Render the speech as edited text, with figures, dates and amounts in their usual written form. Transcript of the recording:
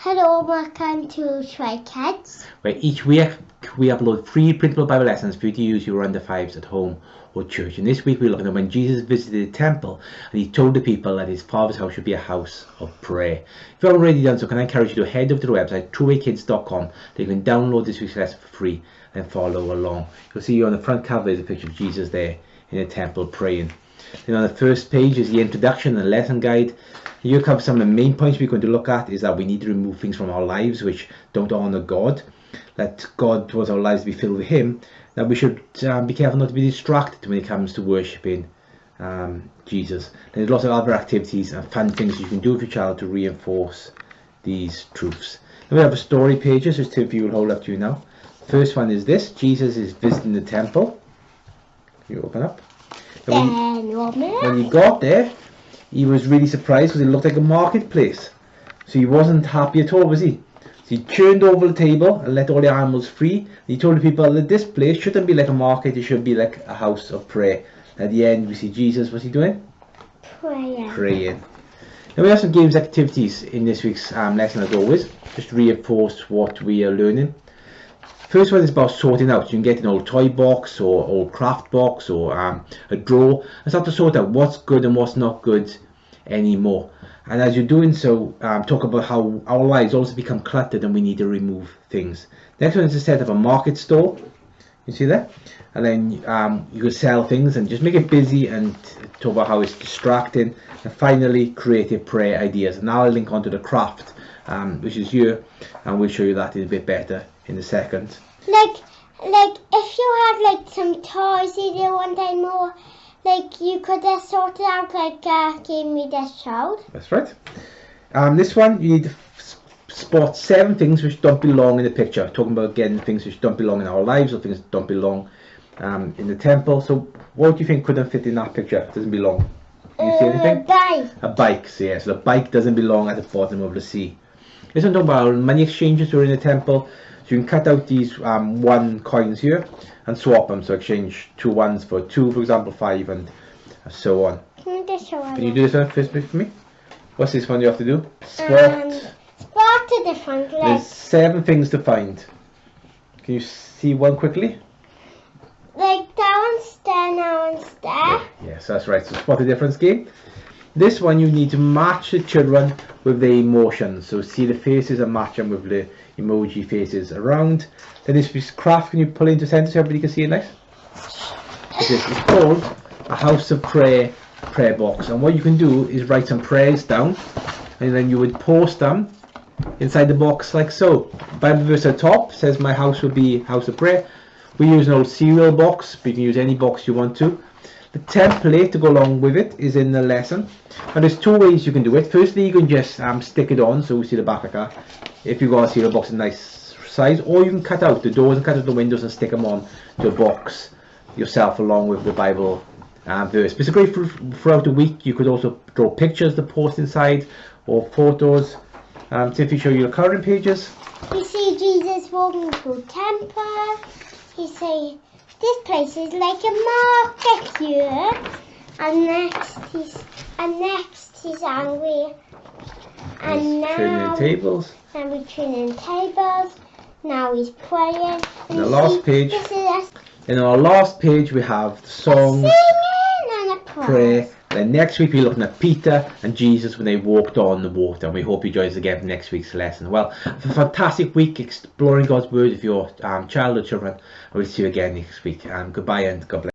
Hello, welcome to Try Kids, where each week we upload free printable Bible lessons for you to use your under fives at home or church. And this week we're looking at when Jesus visited the temple and he told the people that his father's house should be a house of prayer. If you haven't already done so, can I encourage you to head over to the website truewaykids.com. You can download this week's lesson for free and follow along. You'll see on the front cover is a picture of Jesus there in the temple praying. Then on the first page is the introduction and lesson guide. Here comes some of the main points we're going to look at. Is that we need to remove things from our lives which don't honour God. Let God wants our lives to be filled with Him. That we should be careful not to be distracted when it comes to worshipping Jesus. There's lots of other activities and fun things you can do with your child to reinforce these truths. Then we have the story pages, which two of you will hold up to you now. First one is this: Jesus is visiting the temple. You open up. When he got there, he was really surprised because it looked like a marketplace. So he wasn't happy at all, was he? So he turned over the table and let all the animals free. And he told the people that this place shouldn't be like a market, it should be like a house of prayer. At the end, we see Jesus, what's he doing? Praying. Now we have some games activities in this week's lesson as always, just to reinforce what we are learning. First one is about sorting out. You can get an old toy box or old craft box or a drawer and start to sort out what's good and what's not good anymore. And as you're doing so, talk about how our lives also become cluttered and we need to remove things. Next one is to set up a market stall. You see that? And then you can sell things and just make it busy and talk about how it's distracting. And finally, creative prayer ideas. And now I'll link onto the craft, which is here, and we'll show you that a bit better in a second. Like if you had like some toys you didn't want anymore, like you could have sorted out like give me this child. That's right. This one you need to spot 7 things which don't belong in the picture. Talking about again things which don't belong in our lives or things that don't belong in the temple. So what do you think couldn't fit in that picture? It doesn't belong. Can you see anything? A bike. A bike. So yeah, so the bike doesn't belong at the bottom of the sea. This one talking about money exchanges during the temple. So you can cut out these 1 coins here and swap them. So exchange 2 ones for 2, for example, 5 and so on. Can you do this one first for me? What's this one you have to do? Spot a different leg. There's 7 things to find. Can you see one quickly? Like that one's there, that one's there. Yes, that's right. So spot the difference game. This one you need to match the children with their emotions. So see the faces and match them with the emoji faces around. Then this piece of craft, can you pull into center so everybody can see it nice? It's called a house of prayer box. And what you can do is write some prayers down and then you would post them inside the box like so. Bible verse at the top says my house will be house of prayer. We use an old cereal box, but you can use any box you want to. The template to go along with it is in the lesson. And there's 2 ways you can do it. Firstly, you can just stick it on, so we see the back like that. If you've got a cereal box in a nice size, or you can cut out the doors and cut out the windows and stick them on to a box yourself along with the Bible verse. But it's great throughout the week. You could also draw pictures to post inside or photos. So if you show your current pages, you see Jesus walking through temple. He say, this place is like a market here, and next he's angry, and now turning tables. And we're turning tables. Now he's praying. And the last page. In our last page we have the songs, singing and a prayer. Then next week we're looking at Peter and Jesus when they walked on the water, and we hope you join us again for next week's lesson. Well, have a fantastic week exploring God's word with your child or children. I will see you again next week. Goodbye and God bless.